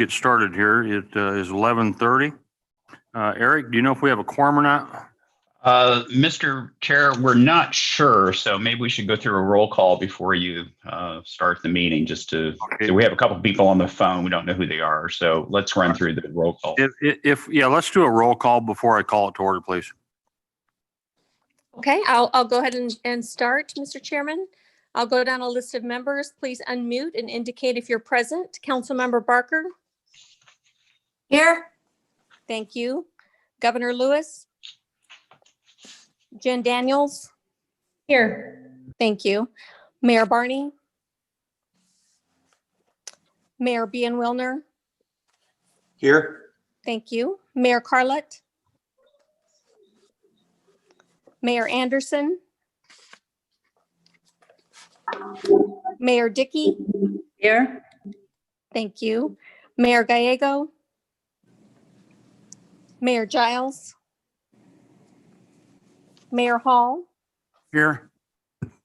get started here. It is 11:30. Eric, do you know if we have a quorum or not? Mr. Chair, we're not sure, so maybe we should go through a roll call before you start the meeting, just to, so we have a couple of people on the phone. We don't know who they are, so let's run through the roll call. Yeah, let's do a roll call before I call it to order, please. Okay, I'll go ahead and start, Mr. Chairman. I'll go down a list of members. Please unmute and indicate if you're present. Councilmember Barker. Here. Thank you. Governor Lewis. Jen Daniels. Here. Thank you. Mayor Barney. Mayor Bian Wilner. Here. Thank you. Mayor Carlett. Mayor Anderson. Mayor Dickey. Here. Thank you. Mayor Gallego. Mayor Giles. Mayor Hall. Here.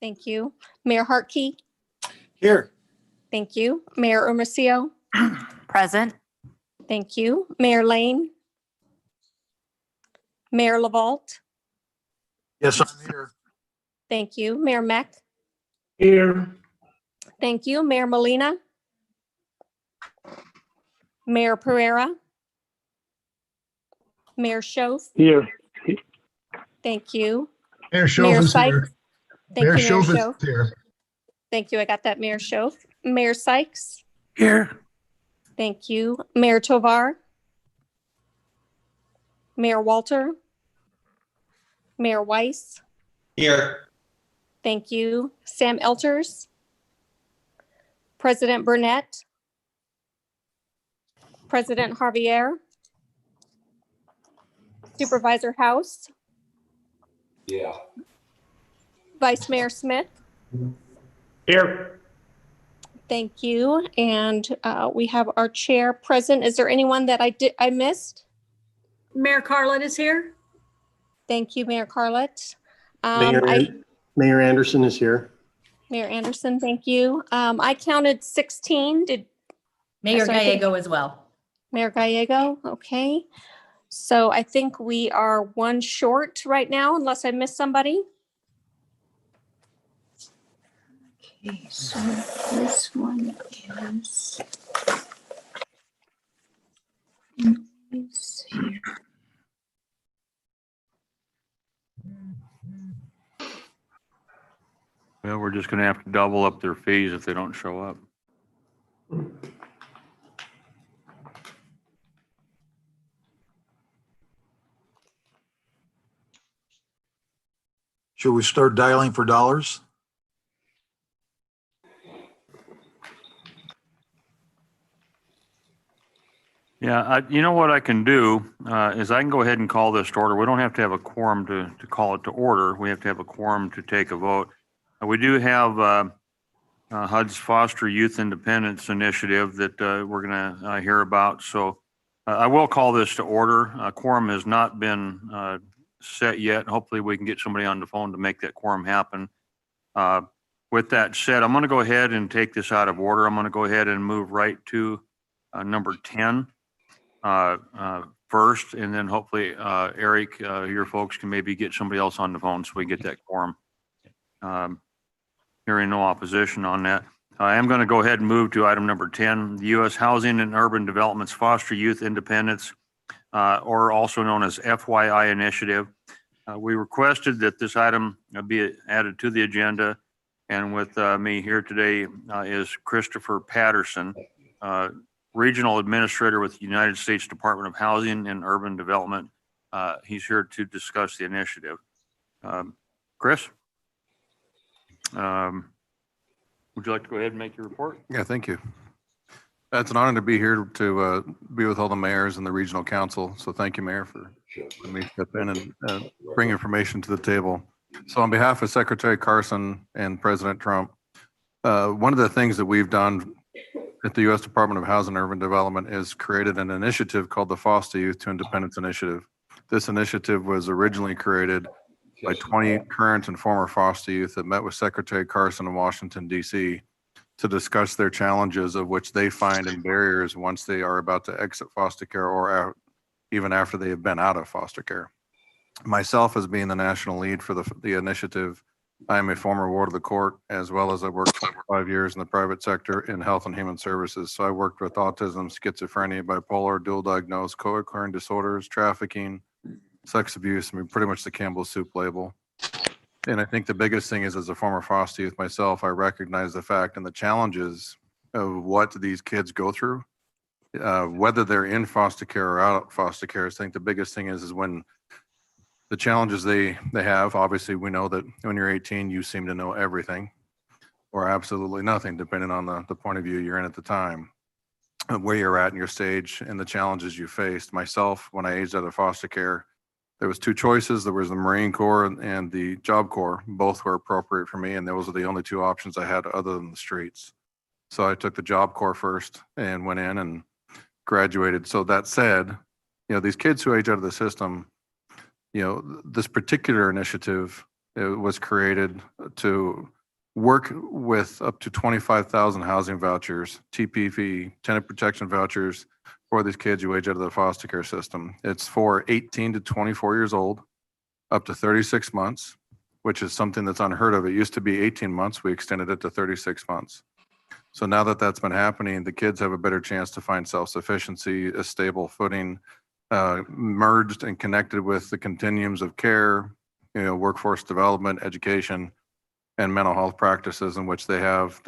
Thank you. Mayor Hartke. Here. Thank you. Mayor Hermosillo. Present. Thank you. Mayor Lane. Mayor LaVault. Yes, I'm here. Thank you. Mayor Meck. Here. Thank you. Mayor Molina. Mayor Pereira. Mayor Schoaf. Here. Thank you. Mayor Mayor Schoaf is Sykes. here. Thank Mayor you, Mayor Schoaf Schoaf. is here. Thank you. I got that, Mayor Schoaf. Mayor Sykes. Here. Thank you. Mayor Tovar. Mayor Walter. Mayor Weiss. Here. Thank you. Sam Elters. President Burnett. President Javier. Supervisor House. Yeah. Vice Mayor Smith. Here. Thank you. And we have our chair present. Is there anyone that I missed? Mayor Carlett is here. Thank you, Mayor Carlett. Mayor Anderson is here. Mayor Anderson, thank you. I counted 16. Mayor Sorry, Gallego as well. Mayor Gallego, okay. So I think we are one short right now, unless I missed somebody. Okay, so this one is here. Well, we're just going to have to double up their fees if they don't show up. Should we start dialing for dollars? Yeah, you know what I can do is I can go ahead and call this to order. We don't have to have a quorum to call it to order. We have to have a quorum to take a vote. We do have HUD's Foster Youth Independence Initiative that we're going to hear about. So I will call this to order. Quorum has not been set yet. Hopefully we can get somebody on the phone to make that quorum happen. With that said, I'm going to go ahead and take this out of order. I'm going to go ahead and move right to number 10 first, and then hopefully Eric, your folks can maybe get somebody else on the phone so we get that quorum. Hearing no opposition on that. I am going to go ahead and move to item number 10, the U.S. Housing and Urban Development's Foster Youth Independence, or also known as FYI Initiative. We requested that this item be added to the agenda, and with me here today is Christopher Patterson, Regional Administrator with the United States Department of Housing and Urban Development. He's here to discuss the initiative. Chris? Would you like to go ahead and make your report? Yeah, thank you. It's an honor to be here to be with all the mayors and the regional council. So thank you, Mayor, for letting me step in and bring information to the table. So on behalf of Secretary Carson and President Trump, one of the things that we've done at the U.S. Department of Housing and Urban Development is created an initiative called the Foster Youth to Independence Initiative. This initiative was originally created by 20 current and former foster youth that met with Secretary Carson in Washington, D.C. to discuss their challenges of which they find and barriers once they are about to exit foster care or even after they have been out of foster care. Myself, as being the national lead for the initiative, I am a former ward of the court, as well as I worked for 5 years in the private sector in health and human services. So I worked with autism, schizophrenia, bipolar, dual diagnosed, co-occurring disorders, trafficking, sex abuse. I mean, pretty much the Campbell soup label. And I think the biggest thing is, as a former foster youth myself, I recognize the fact and the challenges of what these kids go through, whether they're in foster care or out of foster care. I think the biggest thing is when the challenges they have. Obviously, we know that when you're 18, you seem to know everything or absolutely nothing, depending on the point of view you're in at the time, where you're at in your stage and the challenges you faced. Myself, when I aged out of foster care, there was 2 choices. There was the Marine Corps and the Job Corps. Both were appropriate for me, and those were the only 2 options I had other than the streets. So I took the Job Corps first and went in and graduated. So that said, these kids who age out of the system, this particular initiative was created to work with up to 25,000 housing vouchers, TPV, tenant protection vouchers, for these kids who age out of the foster care system. It's for 18 to 24 years old, up to 36 months, which is something that's unheard of. It used to be 18 months. We extended it to 36 months. So now that that's been happening, the kids have a better chance to find self-sufficiency, a stable footing, merged and connected with the continuums of care, workforce development, education, and mental health practices in which they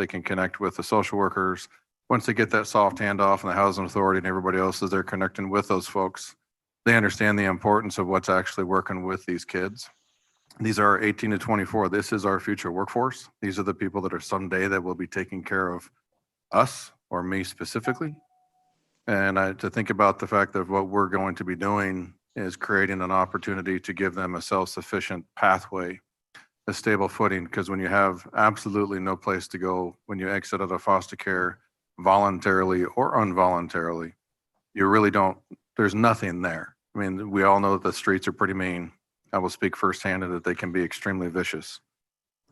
can connect with the social workers. Once they get that soft handoff and the housing authority and everybody else as they're connecting with those folks, they understand the importance of what's actually working with these kids. These are 18 to 24. This is our future workforce. These are the people that are someday that will be taking care of us or me specifically. And to think about the fact that what we're going to be doing is creating an opportunity to give them a self-sufficient pathway, a stable footing, because when you have absolutely no place to go, when you exit out of foster care voluntarily or involuntarily, you really don't, there's nothing there. I mean, we all know that the streets are pretty mean. I will speak firsthand that they can be extremely vicious.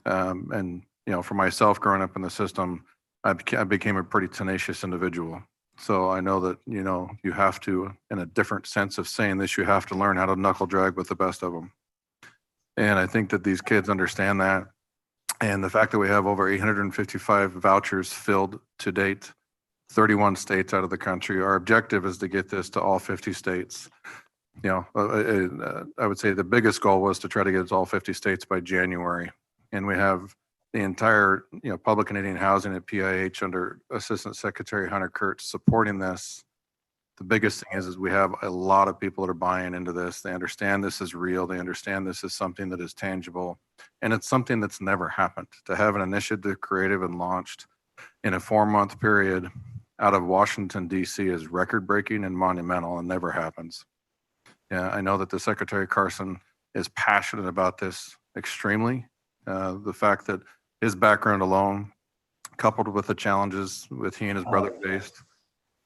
And for myself growing up in the system, I became a pretty tenacious individual. So I know that, you have to, in a different sense of saying this, you have to learn how to knuckle drag with the best of them. And I think that these kids understand that. And the fact that we have over 855 vouchers filled to date, 31 states out of the country, our objective is to get this to all 50 states. I would say the biggest goal was to try to get it to all 50 states by January. And we have the entire, public and Indian housing at PIH under Assistant Secretary Hunter Kurtz supporting this. The biggest thing is we have a lot of people that are buying into this. They understand this is real. They understand this is something that is tangible. And it's something that's never happened. To have an initiative created and launched in a 4-month period out of Washington, D.C. is record-breaking and monumental and never happens. Yeah, I know that the Secretary Carson is passionate about this extremely. The fact that his background alone, coupled with the challenges with he and his brother faced,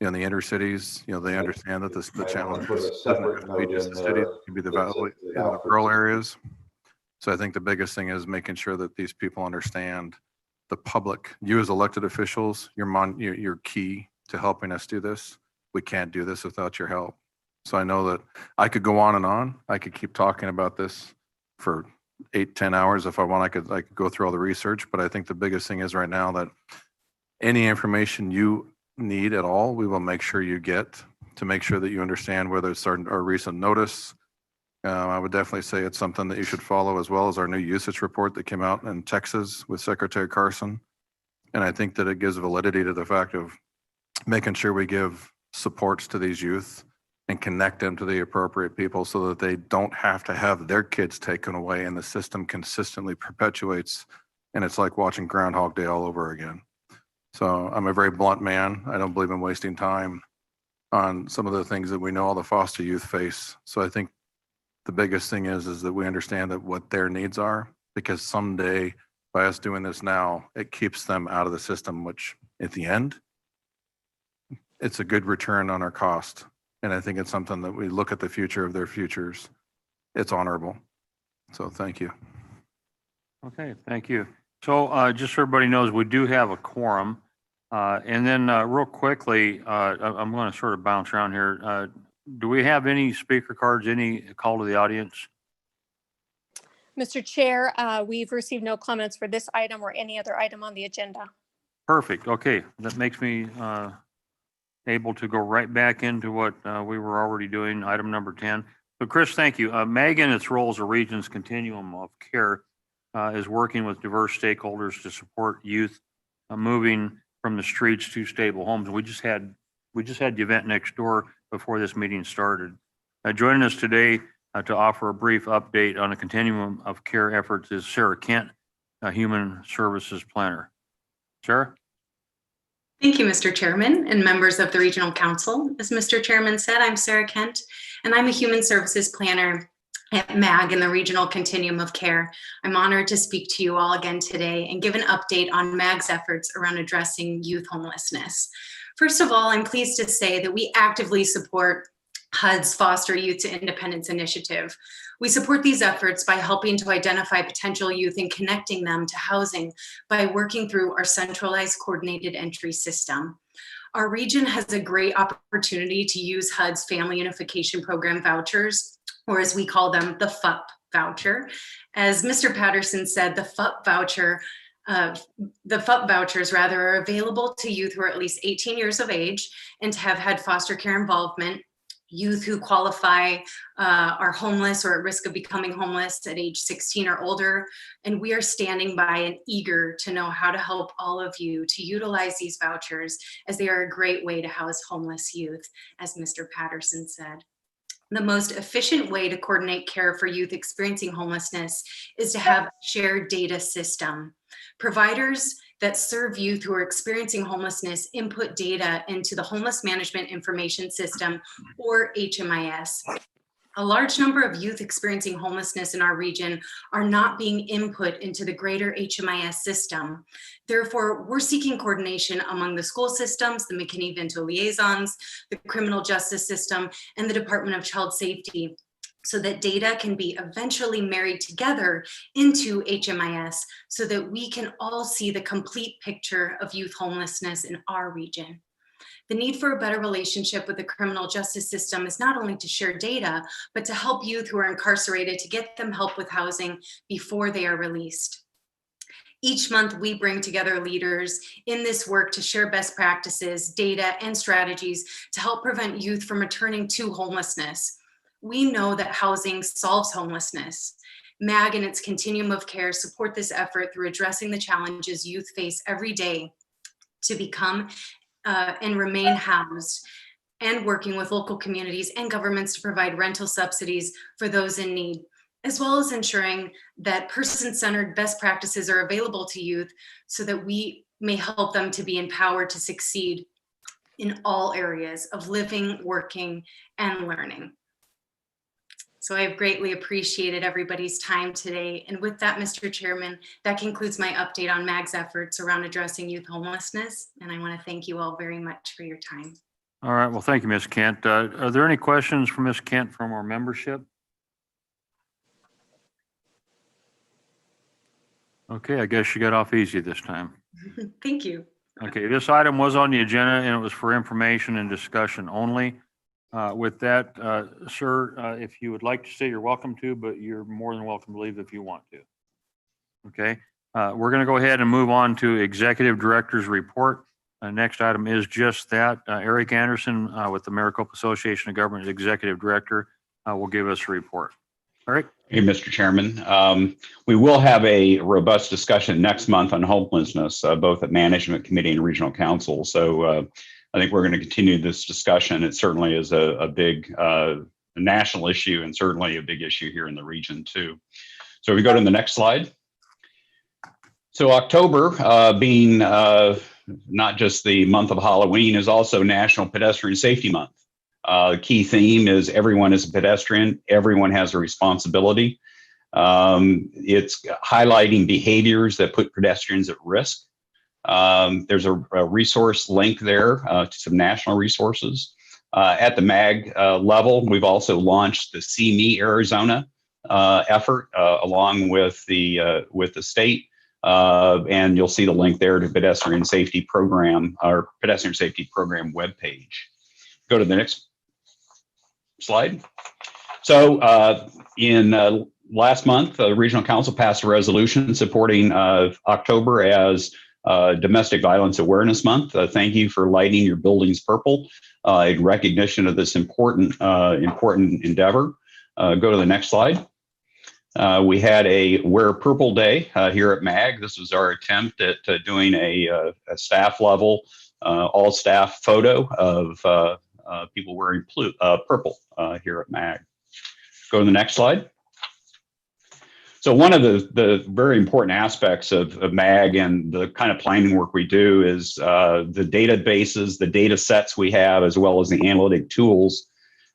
in the inner cities, they understand that the challenges doesn't have to be just the cities, it can be the valley, the rural areas. So I think the biggest thing is making sure that these people understand the public. You as elected officials, you're key to helping us do this. We can't do this without your help. So I know that I could go on and on. I could keep talking about this for 8-10 hours if I want. I could go through all the research, but I think the biggest thing is right now that any information you need at all, we will make sure you get to make sure that you understand whether it's our recent notice. I would definitely say it's something that you should follow, as well as our new usage report that came out in Texas with Secretary Carson. And I think that it gives validity to the fact of making sure we give supports to these youth and connect them to the appropriate people so that they don't have to have their kids taken away and the system consistently perpetuates. And it's like watching Groundhog Day all over again. So I'm a very blunt man. I don't believe in wasting time on some of the things that we know all the foster youth face. So I think the biggest thing is that we understand that what their needs are, because someday by us doing this now, it keeps them out of the system, which at the end, it's a good return on our cost. And I think it's something that we look at the future of their futures. It's honorable. So thank you. Okay, thank you. So just so everybody knows, we do have a quorum. And then real quickly, I'm going to sort of bounce around here. Do we have any speaker cards, any call to the audience? Mr. Chair, we've received no comments for this item or any other item on the agenda. Perfect. Okay. That makes me able to go right back into what we were already doing, item number 10. So Chris, thank you. Meg, in its role as a region's continuum of care, is working with diverse stakeholders to support youth moving from the streets to stable homes. We just had the event next door before this meeting started. Joining us today to offer a brief update on a continuum of care efforts is Sarah Kent, a Human Services Planner. Sarah? Thank you, Mr. Chairman and members of the Regional Council. As Mr. Chairman said, I'm Sarah Kent, and I'm a Human Services Planner at MAG in the Regional Continuum of Care. I'm honored to speak to you all again today and give an update on MAG's efforts around addressing youth homelessness. First of all, I'm pleased to say that we actively support HUD's Foster Youth to Independence initiative. We support these efforts by helping to identify potential youth and connecting them to housing by working through our centralized coordinated entry system. Our region has a great opportunity to use HUD's Family Unification Program vouchers, or as we call them, the FUP voucher. As Mr. Patterson said, the FUP vouchers are available to youth who are at least 18 years of age and to have had foster care involvement, youth who qualify are homeless or at risk of becoming homeless at age 16 or older. And we are standing by and eager to know how to help all of you to utilize these vouchers, as they are a great way to house homeless youth, as Mr. Patterson said. The most efficient way to coordinate care for youth experiencing homelessness is to have a shared data system. Providers that serve youth who are experiencing homelessness input data into the Homeless Management Information System, or HMIS. A large number of youth experiencing homelessness in our region are not being input into the greater HMIS system. Therefore, we're seeking coordination among the school systems, the McKinney-Vento liaisons, the criminal justice system, and the Department of Child Safety, so that data can be eventually married together into HMIS so that we can all see the complete picture of youth homelessness in our region. The need for a better relationship with the criminal justice system is not only to share data, but to help youth who are incarcerated to get them help with housing before they are released. Each month, we bring together leaders in this work to share best practices, data, and strategies to help prevent youth from returning to homelessness. We know that housing solves homelessness. MAG and its continuum of care support this effort through addressing the challenges youth face every day to become and remain housed, and working with local communities and governments to provide rental subsidies for those in need, as well as ensuring that person-centered best practices are available to youth so that we may help them to be empowered to succeed in all areas of living, working, and learning. So I have greatly appreciated everybody's time today. And with that, Mr. Chairman, that concludes my update on MAG's efforts around addressing youth homelessness. And I want to thank you all very much for your time. All right. Well, thank you, Ms. Kent. Are there any questions for Ms. Kent from our membership? Okay, I guess you got off easy this time. Thank you. Okay, this item was on the agenda and it was for information and discussion only. With that, sir, if you would like to stay, you're welcome to, but you're more than welcome to leave if you want to. Okay, we're going to go ahead and move on to Executive Director's Report. Next item is just that. Eric Anderson with the Maricopa Association of Government Executive Director will give us a report. Eric? Hey, Mr. Chairman. We will have a robust discussion next month on homelessness, both at Management Committee and Regional Council. So I think we're going to continue this discussion. It certainly is a big national issue and certainly a big issue here in the region too. So we go to the next slide. So October being not just the month of Halloween, is also National Pedestrian Safety Month. The key theme is everyone is a pedestrian, everyone has a responsibility. It's highlighting behaviors that put pedestrians at risk. There's a resource link there to some national resources. At the MAG level, we've also launched the See Me Arizona effort along with the state And you'll see the link there to pedestrian safety program, our pedestrian safety program webpage. Go to the next slide. So in last month, the Regional Council passed a resolution supporting October as Domestic Violence Awareness Month. Thank you for lighting your buildings purple in recognition of this important endeavor. Go to the next slide. We had a Wear Purple Day here at MAG. This was our attempt at doing a staff level, all staff photo of people wearing purple here at MAG. Go to the next slide. So one of the very important aspects of MAG and the kind of planning work we do is the databases, the data sets we have, as well as the analytic tools.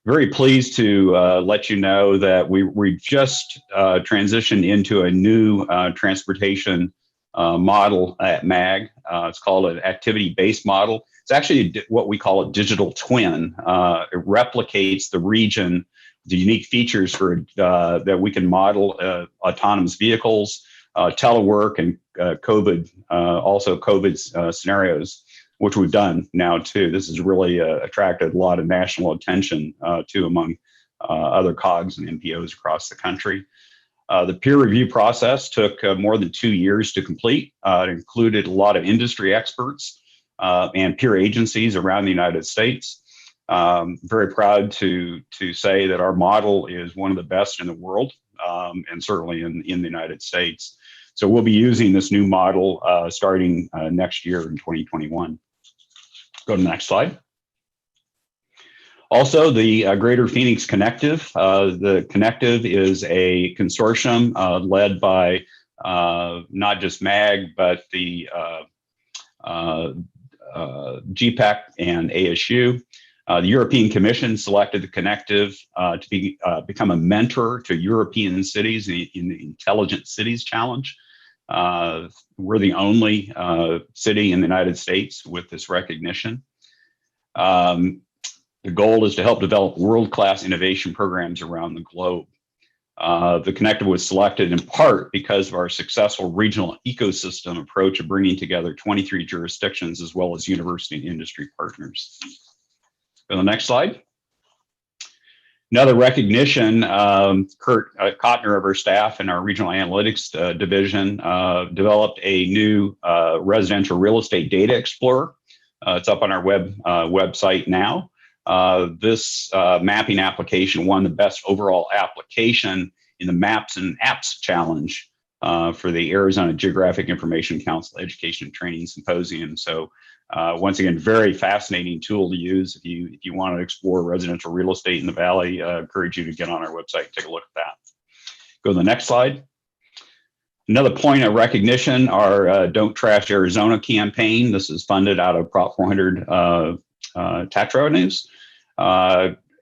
Very pleased to let you know that we just transitioned into a new transportation model at MAG. It's called an activity-based model. It's actually what we call a digital twin. It replicates the region, the unique features for that we can model autonomous vehicles, telework, and COVID, also COVID scenarios, which we've done now too. This has really attracted a lot of national attention too among other COGs and NPOs across the country. The peer review process took more than 2 years to complete. It included a lot of industry experts and peer agencies around the United States. Very proud to say that our model is one of the best in the world, and certainly in the United States. So we'll be using this new model starting next year in 2021. Go to the next slide. Also, the Greater Phoenix Connective. The Connective is a consortium led by not just MAG, but the GPEC and ASU. The European Commission selected the Connective to become a mentor to European cities in the Intelligent Cities Challenge. We're the only city in the United States with this recognition. The goal is to help develop world-class innovation programs around the globe. The Connective was selected in part because of our successful regional ecosystem approach of bringing together 23 jurisdictions as well as university and industry partners. Go to the next slide. Another recognition, Kurt Kottner of our staff and our regional analytics division developed a new residential real estate data explorer. It's up on our website now. This mapping application won the best overall application in the Maps and Apps Challenge for the Arizona Geographic Information Council Education and Training Symposium. So once again, very fascinating tool to use if you want to explore residential real estate in the Valley. I encourage you to get on our website and take a look at that. Go to the next slide. Another point of recognition, our Don't Trash Arizona campaign. This is funded out of Prop 400 tax revenues.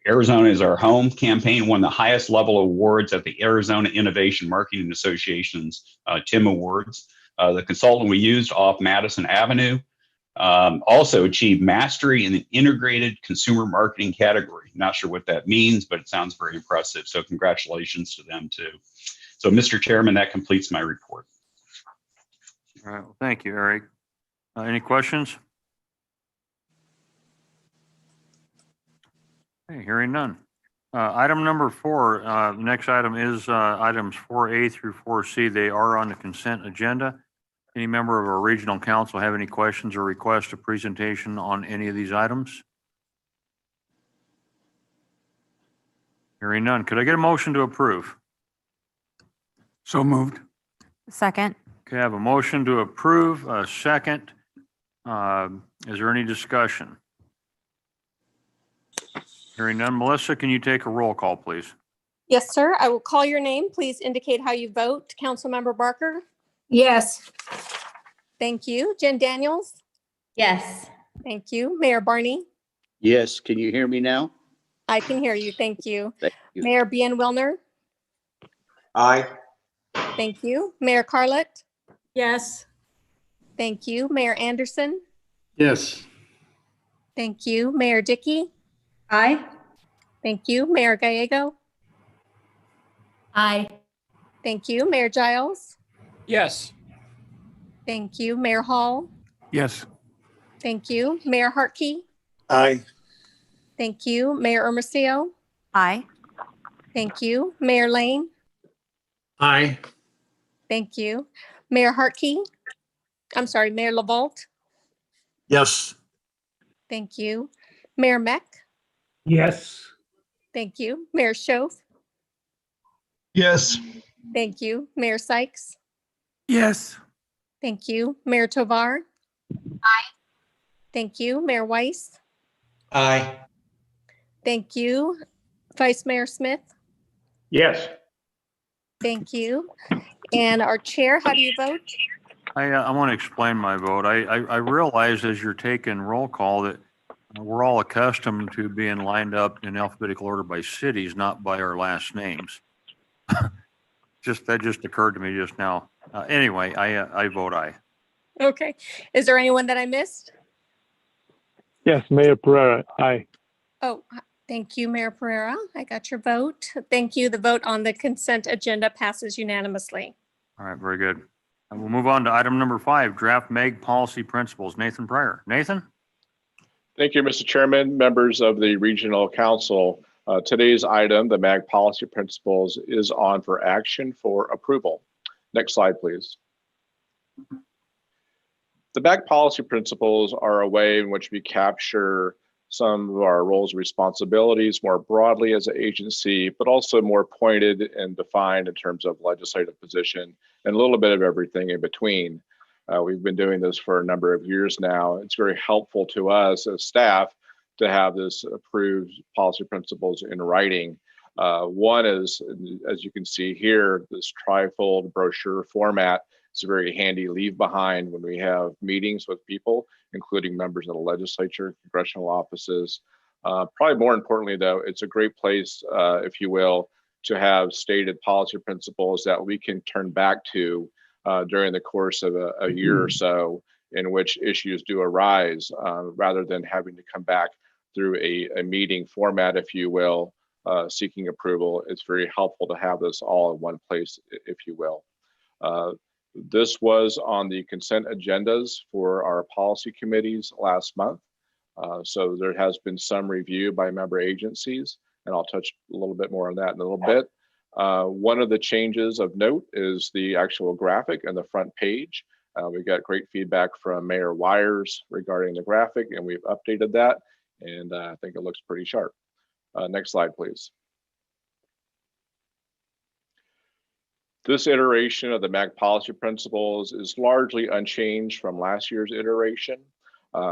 Arizona is our home campaign, won the highest level awards at the Arizona Innovation Marketing Association's TIM Awards. The consultant we used off Madison Avenue also achieved mastery in the integrated consumer marketing category. Not sure what that means, but it sounds very impressive. So congratulations to them too. So Mr. Chairman, that completes my report. All right. Well, thank you, Eric. Any questions? Okay, hearing none. Item number 4, next item is items 4A through 4C. They are on the consent agenda. Any member of our regional council have any questions or request a presentation on any of these items? Hearing none. Could I get a motion to approve? So moved. Second. Okay, I have a motion to approve, a second. Is there any discussion? Hearing none. Melissa, can you take a roll call, please? Yes, sir. I will call your name. Please indicate how you vote. Councilmember Barker. Yes. Thank you. Jen Daniels. Yes. Thank you. Mayor Barney. Yes, can you hear me now? I can hear you. Thank you. Thank you. Mayor Bien Wilner. Aye. Thank you. Mayor Carlett. Yes. Thank you. Mayor Anderson. Yes. Thank you. Mayor Dickey. Aye. Thank you. Mayor Gallego. Aye. Thank you. Mayor Giles. Yes. Thank you. Mayor Hall. Yes. Thank you. Mayor Hartke. Aye. Thank you. Mayor Hermosillo. Aye. Thank you. Mayor Lane. Aye. Thank you. Mayor Hartke. I'm sorry, Mayor LaVault. Yes. Thank you. Mayor Meck. Yes. Thank you. Mayor Schoaf. Yes. Thank you. Mayor Sykes. Yes. Thank you. Mayor Tovar. Aye. Thank you. Mayor Weiss. Aye. Thank you. Vice Mayor Smith. Yes. Thank you. And our chair, how do you vote? I want to explain my vote. I realize as you're taking roll call that we're all accustomed to being lined up in alphabetical order by cities, not by our last names. That just occurred to me just now. Anyway, I vote aye. Okay. Is there anyone that I missed? Yes, Mayor Pereira, aye. Oh, thank you, Mayor Pereira. I got your vote. Thank you. The vote on the consent agenda passes unanimously. All right, very good. And we'll move on to item number 5, draft MEG policy principles. Nathan Pryor. Nathan? Thank you, Mr. Chairman, members of the Regional Council. Today's item, the MAG policy principles, is on for action for approval. Next slide, please. The MAG policy principles are a way in which we capture some of our roles and responsibilities more broadly as an agency, but also more pointed and defined in terms of legislative position and a little bit of everything in between. We've been doing this for a number of years now. It's very helpful to us as staff to have this approved policy principles in writing. One is, as you can see here, this trifold brochure format. It's a very handy leave behind when we have meetings with people, including members of the legislature, congressional offices. Probably more importantly, though, it's a great place, if you will, to have stated policy principles that we can turn back to during the course of a year or so in which issues do arise, rather than having to come back through a meeting format, if you will, seeking approval. It's very helpful to have this all in one place, if you will. This was on the consent agendas for our policy committees last month. So there has been some review by member agencies, and I'll touch a little bit more on that in a little bit. One of the changes of note is the actual graphic and the front page. We got great feedback from Mayor Wires regarding the graphic, and we've updated that, and I think it looks pretty sharp. Next slide, please. This iteration of the MAG policy principles is largely unchanged from last year's iteration.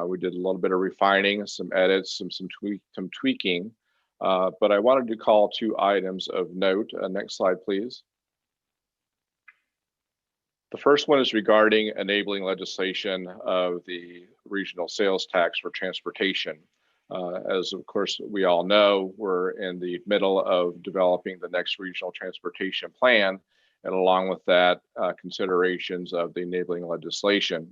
We did a little bit of refining, some edits, some tweaking, but I wanted to call 2 items of note. Next slide, please. The first one is regarding enabling legislation of the regional sales tax for transportation. As of course we all know, we're in the middle of developing the next regional transportation plan, and along with that, considerations of the enabling legislation.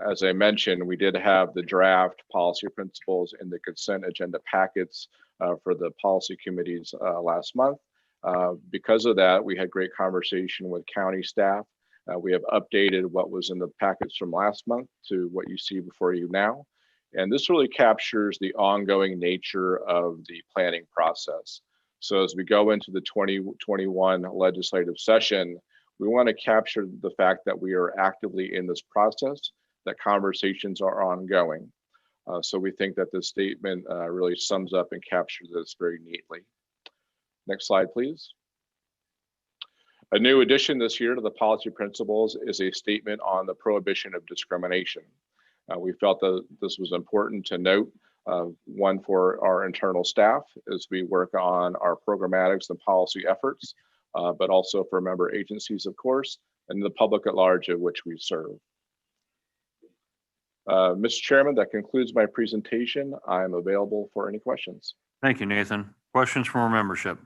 As I mentioned, we did have the draft policy principles in the consent agenda packets for the policy committees last month. Because of that, we had great conversation with county staff. We have updated what was in the packets from last month to what you see before you now. And this really captures the ongoing nature of the planning process. So as we go into the 2021 legislative session, we want to capture the fact that we are actively in this process, that conversations are ongoing. So we think that this statement really sums up and captures this very neatly. Next slide, please. A new addition this year to the policy principles is a statement on the prohibition of discrimination. We felt that this was important to note, one for our internal staff as we work on our programmatics and policy efforts, but also for member agencies, of course, and the public at large of which we serve. Mr. Chairman, that concludes my presentation. I am available for any questions. Thank you, Nathan. Questions from our membership?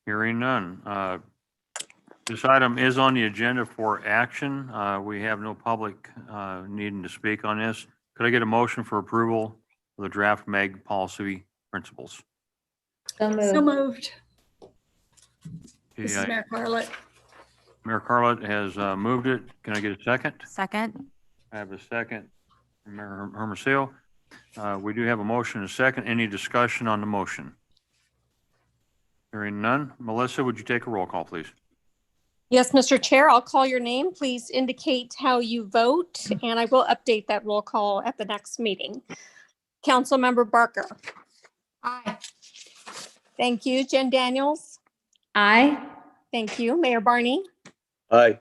Hearing none. This item is on the agenda for action. We have no public needing to speak on this. Could I get a motion for approval of the draft MEG policy principles? So moved. This is Mayor Carlett. Mayor Carlett has moved it. Can I get a second? Second. I have a second from Mayor Hermosillo. We do have a motion and a second. Any discussion on the motion? Hearing none. Melissa, would you take a roll call, please? Yes, Mr. Chair, I'll call your name. Please indicate how you vote, and I will update that roll call at the next meeting. Councilmember Barker. Aye. Thank you. Jen Daniels. Aye. Thank you. Mayor Barney. Aye.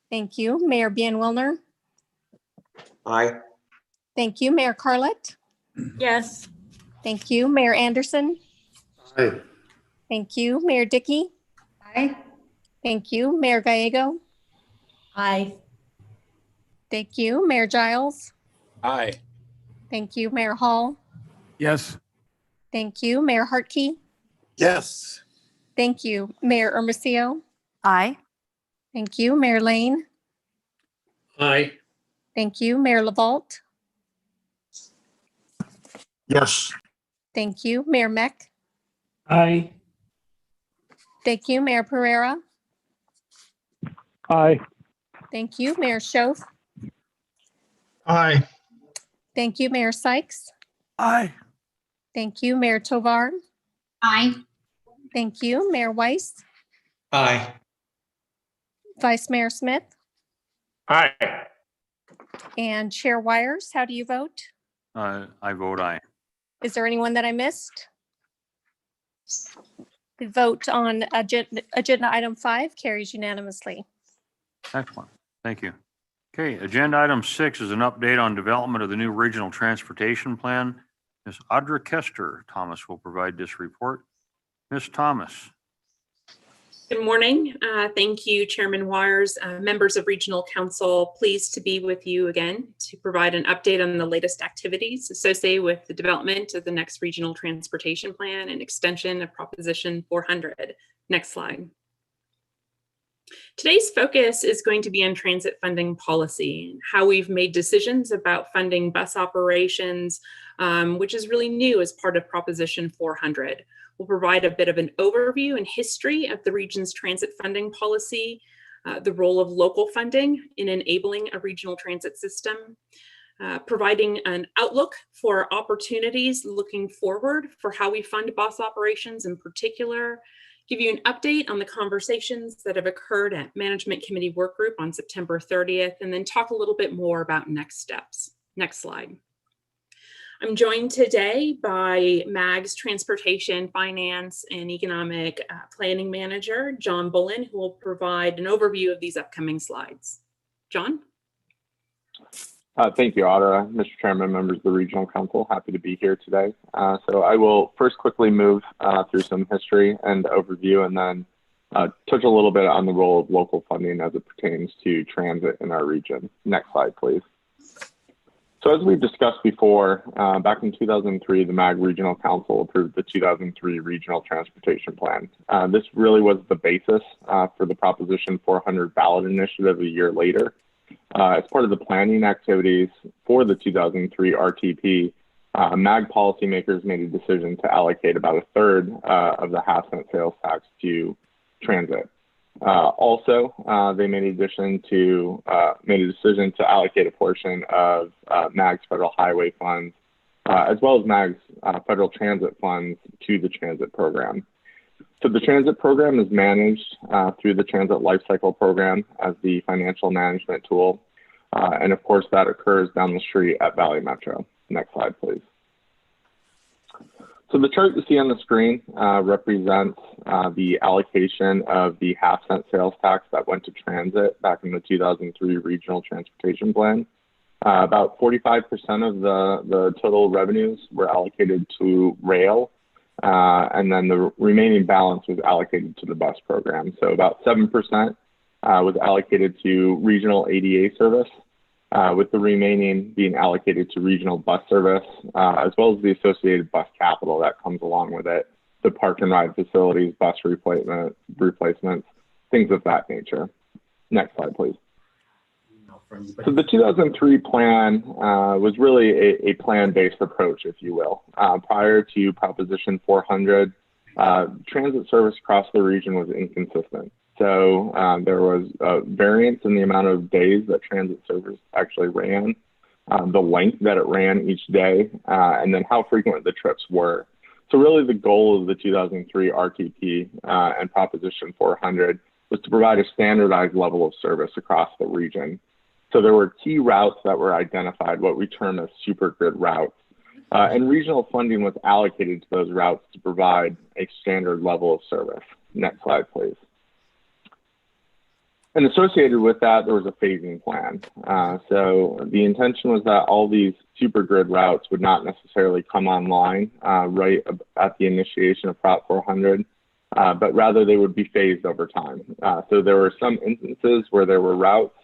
Thank you. Mayor Bien-Wilner. Aye. Thank you. Mayor Carlett. Yes. Thank you. Mayor Anderson. Aye. Thank you. Mayor Dickey. Aye. Thank you. Mayor Gallego. Aye. Thank you. Mayor Giles. Aye. Thank you. Mayor Hall. Yes. Thank you. Mayor Hartke. Yes. Thank you. Mayor Hermosillo. Aye. Thank you. Mayor Lane. Aye. Thank you. Mayor LaVault. Yes. Thank you. Mayor Meck. Aye. Thank you. Mayor Pereira. Aye. Thank you. Mayor Schoaf. Aye. Thank you. Mayor Sykes. Aye. Thank you. Mayor Tovar. Aye. Thank you. Mayor Weiss. Aye. Vice Mayor Smith. Aye. And Chair Wires. How do you vote? I vote aye. Is there anyone that I missed? The vote on agenda item 5 carries unanimously. Excellent. Thank you. Okay, agenda item 6 is an update on development of the new regional transportation plan. Ms. Audra Kester Thomas will provide this report. Ms. Thomas. Good morning. Thank you, Chairman Wires, members of Regional Council. Pleased to be with you again to provide an update on the latest activities associated with the development of the next regional transportation plan and extension of Proposition 400. Next slide. Today's focus is going to be on transit funding policy, how we've made decisions about funding bus operations, which is really new as part of Proposition 400. We'll provide a bit of an overview and history of the region's transit funding policy, the role of local funding in enabling a regional transit system, providing an outlook for opportunities looking forward for how we fund bus operations in particular, give you an update on the conversations that have occurred at Management Committee Work Group on September 30th, and then talk a little bit more about next steps. Next slide. I'm joined today by MAG's Transportation, Finance, and Economic Planning Manager, John Bullen, who will provide an overview of these upcoming slides. John? Thank you, Audra. Mr. Chairman, members of the Regional Council, happy to be here today. So I will first quickly move through some history and overview, and then touch a little bit on the role of local funding as it pertains to transit in our region. Next slide, please. So as we've discussed before, back in 2003, the MAG Regional Council approved the 2003 Regional Transportation Plan. This really was the basis for the Proposition 400 ballot initiative a year later. As part of the planning activities for the 2003 RTP, MAG policymakers made a decision to allocate about a third of the half-cent sales tax to transit. Also, they made a decision to allocate a portion of MAG's federal highway funds, as well as MAG's federal transit funds to the transit program. So the transit program is managed through the Transit Lifecycle Program as the financial management tool. And of course, that occurs down the street at Valley Metro. Next slide, please. So the chart you see on the screen represents the allocation of the half-cent sales tax that went to transit back in the 2003 Regional Transportation Plan. About 45% of the total revenues were allocated to rail, and then the remaining balance was allocated to the bus program. So about 7% was allocated to regional ADA service, with the remaining being allocated to regional bus service, as well as the associated bus capital that comes along with it, the park and ride facilities, bus replacements, things of that nature. Next slide, please. So the 2003 plan was really a plan-based approach, if you will. Prior to Proposition 400, transit service across the region was inconsistent. So there was a variance in the amount of days that transit service actually ran, the length that it ran each day, and then how frequent the trips were. So really the goal of the 2003 RTP and Proposition 400 was to provide a standardized level of service across the region. So there were key routes that were identified, what we term as super grid routes. And regional funding was allocated to those routes to provide a standard level of service. Next slide, please. And associated with that, there was a phasing plan. So the intention was that all these super grid routes would not necessarily come online right at the initiation of Prop 400, but rather they would be phased over time. So there were some instances where there were routes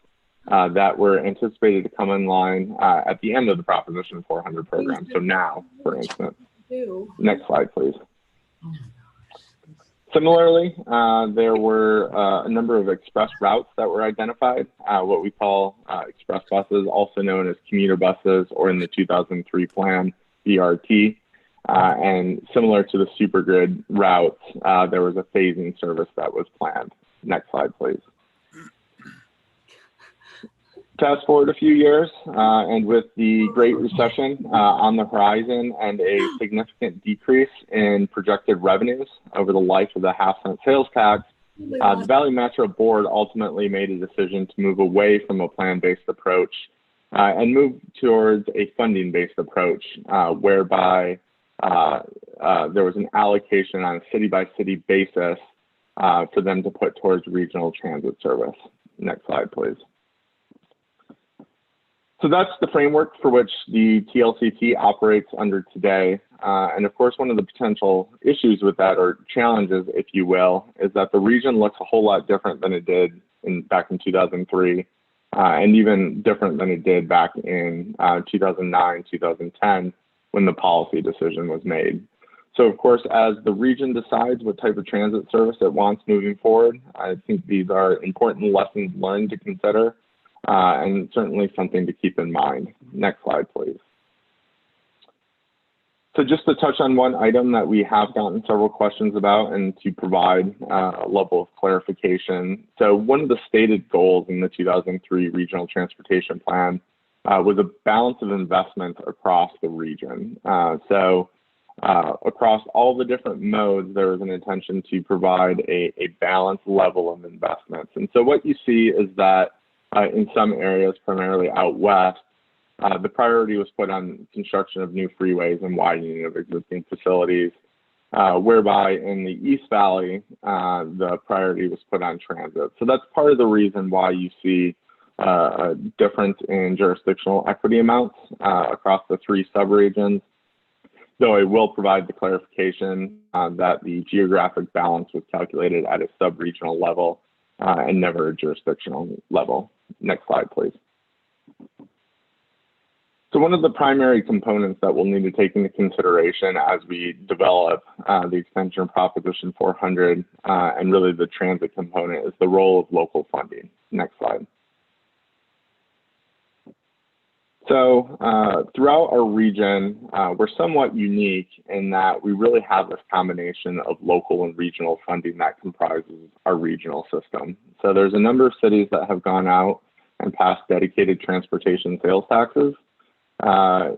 that were anticipated to come online at the end of the Proposition 400 program. So now, for instance. Next slide, please. Similarly, there were a number of express routes that were identified, what we call express buses, also known as commuter buses, or in the 2003 plan, BRT. And similar to the supergrid routes, there was a phasing service that was planned. Next slide, please. Fast forward a few years, and with the Great Recession on the horizon and a significant decrease in projected revenues over the life of the half-cent sales tax, the Valley Metro Board ultimately made a decision to move away from a plan-based approach and move towards a funding-based approach, whereby there was an allocation on a city-by-city basis for them to put towards regional transit service. Next slide, please. So that's the framework for which the TLCT operates under today. And of course, one of the potential issues with that, or challenges, if you will, is that the region looks a whole lot different than it did back in 2003, and even different than it did back in 2009, 2010, when the policy decision was made. So of course, as the region decides what type of transit service it wants moving forward, I think these are important lessons learned to consider. And certainly something to keep in mind. Next slide, please. So just to touch on one item that we have gotten several questions about and to provide a level of clarification. So one of the stated goals in the 2003 Regional Transportation Plan was a balance of investment across the region. Across all the different modes, there was an intention to provide a balanced level of investments. And so what you see is that in some areas, primarily out west, the priority was put on construction of new freeways and widening of existing facilities, whereby in the East Valley, the priority was put on transit. So that's part of the reason why you see a difference in jurisdictional equity amounts across the three subregions, though I will provide the clarification that the geographic balance was calculated at a subregional level and never a jurisdictional level. Next slide, please. So one of the primary components that we'll need to take into consideration as we develop the extension of Proposition 400 and really the transit component is the role of local funding. Next slide. So throughout our region, we're somewhat unique in that we really have this combination of local and regional funding that comprises our regional system. So there's a number of cities that have gone out and passed dedicated transportation sales taxes.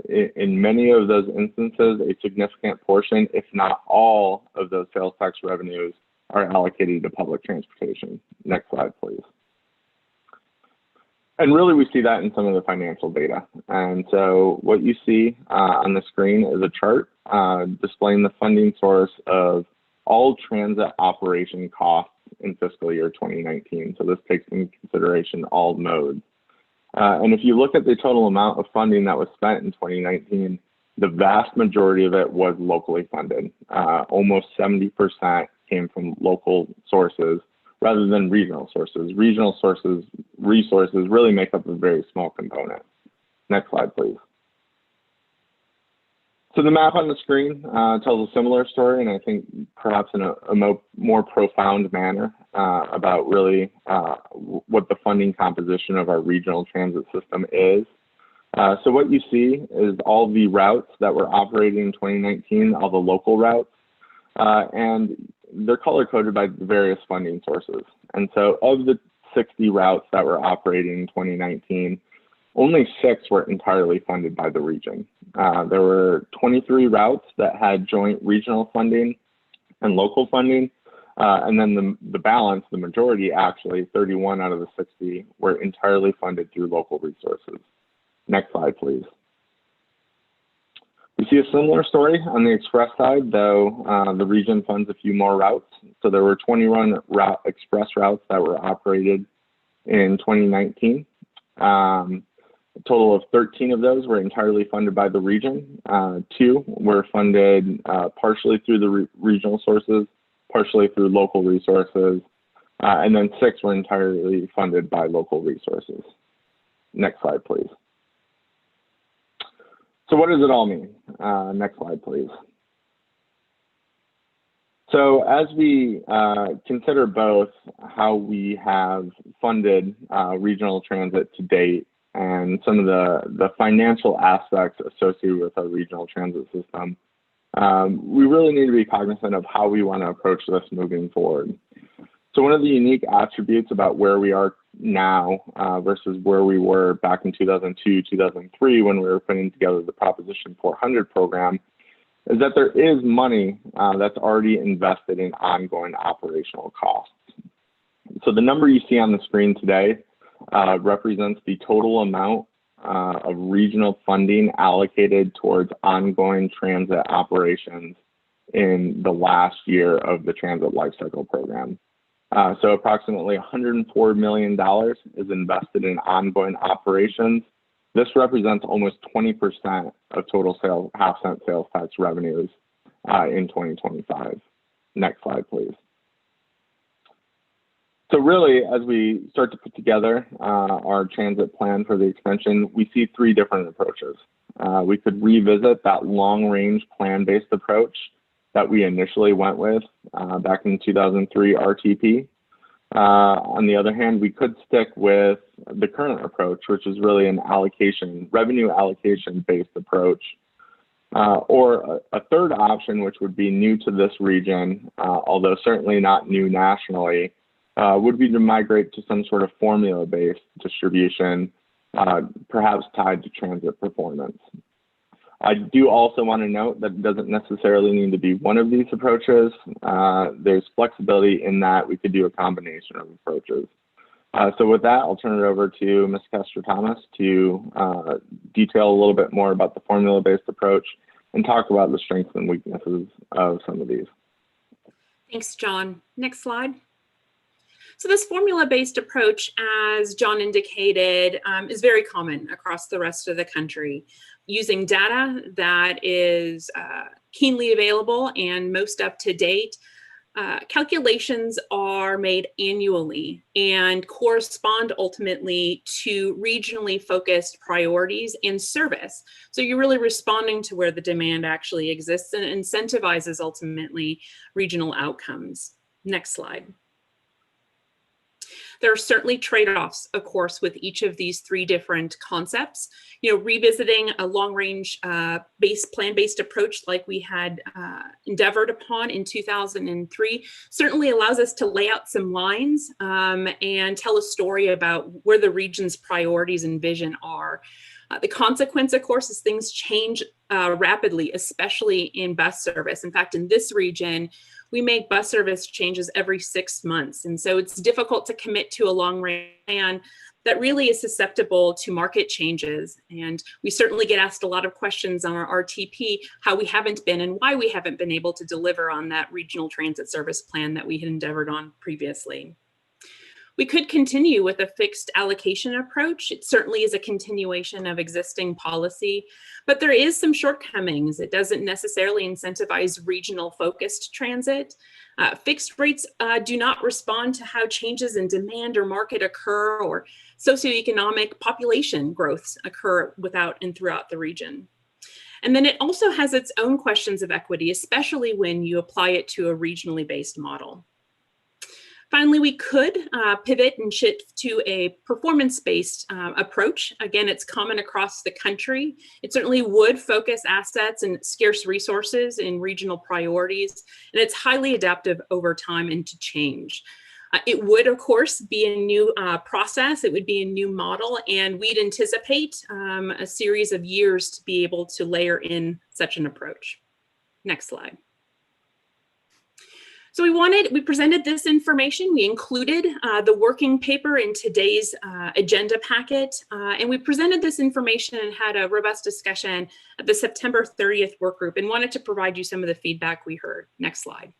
In many of those instances, a significant portion, if not all, of those sales tax revenues are allocated to public transportation. Next slide, please. And really, we see that in some of the financial data. And so what you see on the screen is a chart displaying the funding source of all transit operation costs in fiscal year 2019. So this takes into consideration all modes. And if you look at the total amount of funding that was spent in 2019, the vast majority of it was locally funded. Almost 70% came from local sources rather than regional sources. Regional sources, resources really make up a very small component. Next slide, please. So the map on the screen tells a similar story, and I think perhaps in a more profound manner about really what the funding composition of our regional transit system is. So what you see is all the routes that were operating in 2019, all the local routes. And they're color coded by various funding sources. And so of the 60 routes that were operating in 2019, only 6 were entirely funded by the region. There were 23 routes that had joint regional funding and local funding. And then the balance, the majority actually, 31 out of the 60 were entirely funded through local resources. Next slide, please. We see a similar story on the express side, though the region funds a few more routes. So there were 21 express routes that were operated in 2019. A total of 13 of those were entirely funded by the region. 2 were funded partially through the regional sources, partially through local resources, and then 6 were entirely funded by local resources. Next slide, please. So what does it all mean? Next slide, please. So as we consider both how we have funded regional transit to date and some of the financial aspects associated with our regional transit system, we really need to be cognizant of how we want to approach this moving forward. So one of the unique attributes about where we are now versus where we were back in 2002, 2003, when we were putting together the Proposition 400 program, is that there is money that's already invested in ongoing operational costs. So the number you see on the screen today represents the total amount of regional funding allocated towards ongoing transit operations in the last year of the Transit Lifecycle Program. So approximately $104 million is invested in ongoing operations. This represents almost 20% of total half-cent sales tax revenues in 2025. Next slide, please. So really, as we start to put together our transit plan for the extension, we see 3 different approaches. We could revisit that long-range plan-based approach that we initially went with back in 2003 RTP. On the other hand, we could stick with the current approach, which is really an revenue allocation-based approach. Or a third option, which would be new to this region, although certainly not new nationally, would be to migrate to some sort of formula-based distribution, perhaps tied to transit performance. I do also want to note that it doesn't necessarily need to be one of these approaches. There's flexibility in that we could do a combination of approaches. So with that, I'll turn it over to Ms. Kester-Thomas to detail a little bit more about the formula-based approach and talk about the strengths and weaknesses of some of these. Thanks, John. Next slide. So this formula-based approach, as John indicated, is very common across the rest of the country, using data that is keenly available and most up to date. Calculations are made annually and correspond ultimately to regionally focused priorities and service. So you're really responding to where the demand actually exists and incentivizes ultimately regional outcomes. Next slide. There are certainly trade-offs, of course, with each of these 3 different concepts. Revisiting a long-range plan-based approach like we had endeavored upon in 2003 certainly allows us to lay out some lines and tell a story about where the region's priorities and vision are. The consequence, of course, is things change rapidly, especially in bus service. In fact, in this region, we make bus service changes every 6 months. And so it's difficult to commit to a long-range plan that really is susceptible to market changes. And we certainly get asked a lot of questions on our RTP, how we haven't been and why we haven't been able to deliver on that regional transit service plan that we had endeavored on previously. We could continue with a fixed allocation approach. It certainly is a continuation of existing policy, but there is some shortcomings. It doesn't necessarily incentivize regional focused transit. Fixed rates do not respond to how changes in demand or market occur or socioeconomic population growths occur without and throughout the region. And then it also has its own questions of equity, especially when you apply it to a regionally based model. Finally, we could pivot and shift to a performance-based approach. Again, it's common across the country. It certainly would focus assets and scarce resources in regional priorities, and it's highly adaptive over time and to change. It would, of course, be a new process. It would be a new model, and we'd anticipate a series of years to be able to layer in such an approach. Next slide. So we presented this information. We included the working paper in today's agenda packet, and we presented this information and had a robust discussion at the September 30th work group and wanted to provide you some of the feedback we heard. Next slide.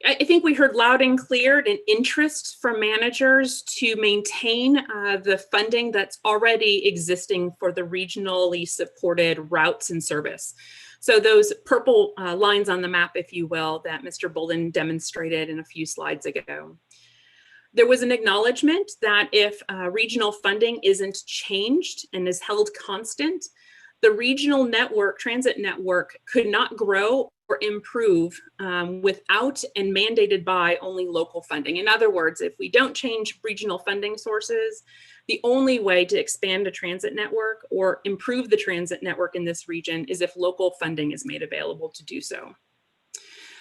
I think we heard loud and clear an interest from managers to maintain the funding that's already existing for the regionally supported routes and service. So those purple lines on the map, if you will, that Mr. Bolden demonstrated in a few slides ago. There was an acknowledgement that if regional funding isn't changed and is held constant, the regional network, transit network, could not grow or improve without and mandated by only local funding. In other words, if we don't change regional funding sources, the only way to expand a transit network or improve the transit network in this region is if local funding is made available to do so.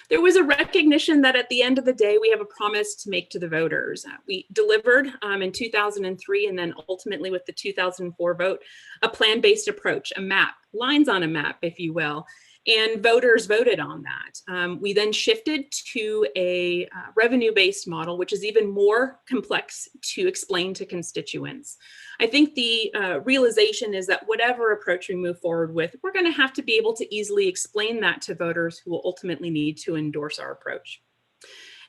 There was a recognition that at the end of the day, we have a promise to make to the voters. We delivered in 2003 and then ultimately with the 2004 vote, a plan-based approach, a map, lines on a map, if you will. And voters voted on that. We then shifted to a revenue-based model, which is even more complex to explain to constituents. I think the realization is that whatever approach we move forward with, we're going to have to be able to easily explain that to voters who will ultimately need to endorse our approach.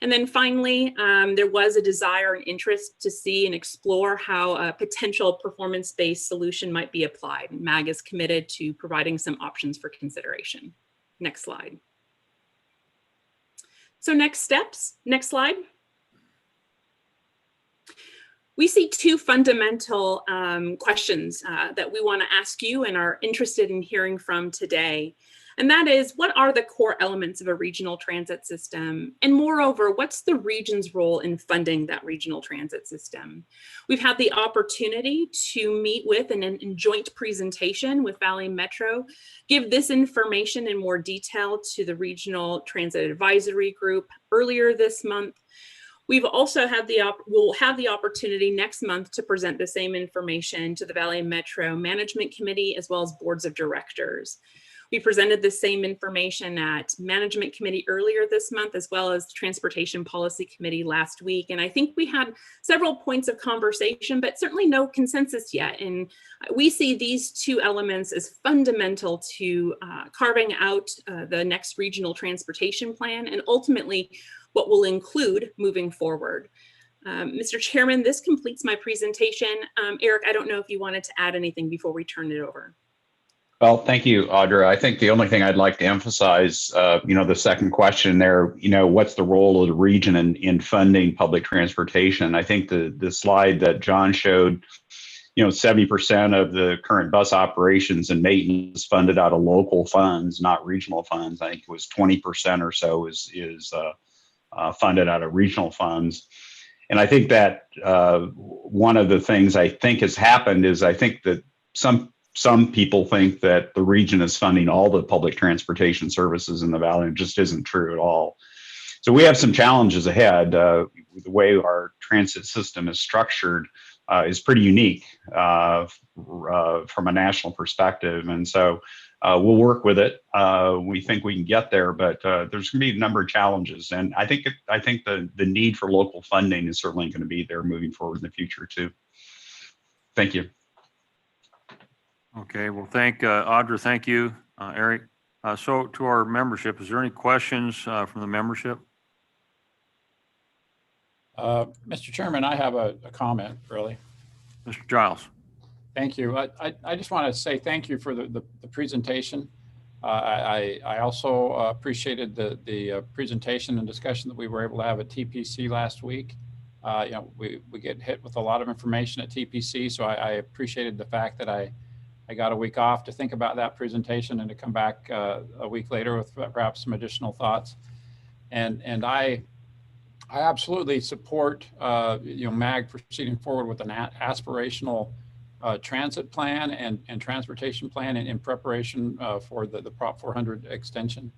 And then finally, there was a desire and interest to see and explore how a potential performance-based solution might be applied. MAG is committed to providing some options for consideration. Next slide. So next steps, next slide. We see two fundamental questions that we want to ask you and are interested in hearing from today. And that is, what are the core elements of a regional transit system? And moreover, what's the region's role in funding that regional transit system? We've had the opportunity to meet with and in joint presentation with Valley Metro, give this information in more detail to the Transit Advisory Group earlier this month. We've also had we'll have the opportunity next month to present the same information to the Valley Metro Management Committee as well as boards of directors. We presented the same information at Management Committee earlier this month, as well as the Transportation Policy Committee last week. And I think we had several points of conversation, but certainly no consensus yet. And we see these two elements as fundamental to carving out the next regional transportation plan and ultimately what will include moving forward. Mr. Chairman, this completes my presentation. Eric, I don't know if you wanted to add anything before we turn it over. Well, thank you, Audra. I think the only thing I'd like to emphasize, the second question there, what's the role of the region in funding public transportation? I think the slide that John showed, 70% of the current bus operations and maintenance funded out of local funds, not regional funds. I think it was 20% or so is funded out of regional funds. And I think that one of the things I think has happened is I think that some people think that the region is funding all the public transportation services in the valley. It just isn't true at all. So we have some challenges ahead. The way our transit system is structured is pretty unique from a national perspective. And so we'll work with it. We think we can get there, but there's going to be a number of challenges. And I think the need for local funding is certainly going to be there moving forward in the future too. Thank you. Okay, well, Audra, thank you, Eric. So to our membership, is there any questions from the membership? Mr. Chairman, I have a comment, really. Mr. Giles. Thank you. I just want to say thank you for the presentation. I also appreciated the presentation and discussion that we were able to have at TPC last week. We get hit with a lot of information at TPC, so I appreciated the fact that I got a week off to think about that presentation and to come back a week later with perhaps some additional thoughts. And I absolutely support, MAG proceeding forward with an aspirational transit plan and transportation plan in preparation for the Prop 400 extension.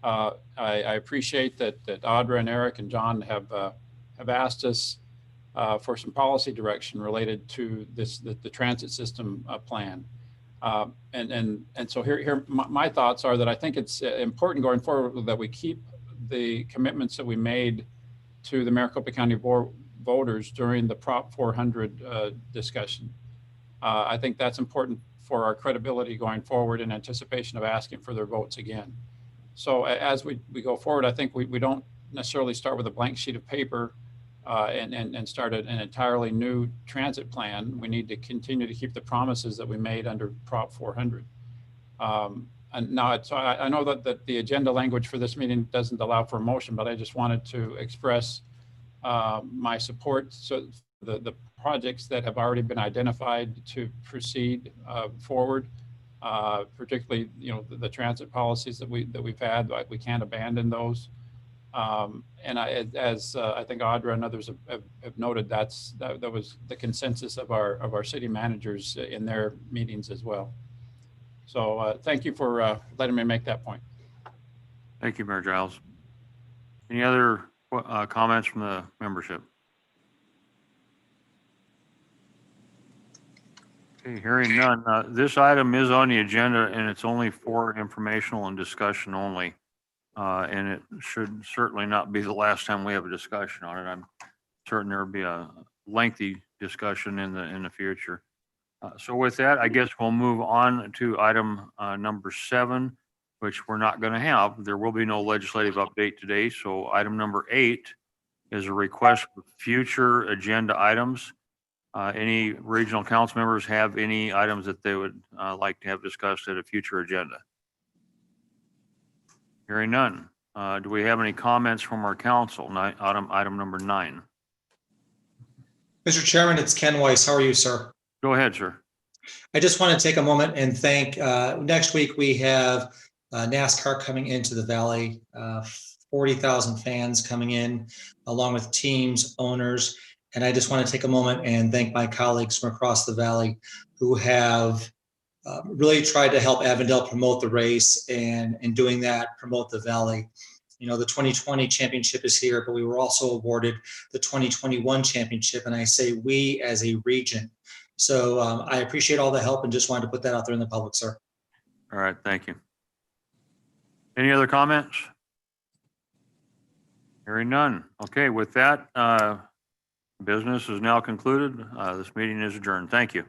I appreciate that Audra and Eric and John have asked us for some policy direction related to the transit system plan. And so here my thoughts are that I think it's important going forward that we keep the commitments that we made to the Maricopa County voters during the Prop 400 discussion. I think that's important for our credibility going forward in anticipation of asking for their votes again. So as we go forward, I think we don't necessarily start with a blank sheet of paper and start an entirely new transit plan. We need to continue to keep the promises that we made under Prop 400. And now, so I know that the agenda language for this meeting doesn't allow for a motion, but I just wanted to express my support. So the projects that have already been identified to proceed forward, particularly the transit policies that we've had, like we can't abandon those. And as I think Audra and others have noted, that was the consensus of our city managers in their meetings as well. So thank you for letting me make that point. Thank you, Mayor Giles. Any other comments from the membership? Okay, hearing none. This item is on the agenda and it's only for informational and discussion only. And it should certainly not be the last time we have a discussion on it. I'm certain there'll be a lengthy discussion in the future. So with that, I guess we'll move on to item number 7, which we're not going to have. There will be no legislative update today. So item number 8 is a request for future agenda items. Any regional council members have any items that they would like to have discussed at a future agenda? Hearing none. Do we have any comments from our council? Item number 9. Mr. Chairman, it's Ken Weiss. How are you, sir? Go ahead, sir. I just want to take a moment and thank, next week we have NASCAR coming into the Valley, 40,000 fans coming in, along with teams, owners. And I just want to take a moment and thank my colleagues from across the Valley who have really tried to help Avondale promote the race, and in doing that, promote the Valley. The 2020 championship is here, but we were also awarded the 2021 championship, and I say we as a region. So I appreciate all the help and just wanted to put that out there in the public, sir. All right, thank you. Any other comments? Hearing none. Okay, with that, business is now concluded. This meeting is adjourned. Thank you.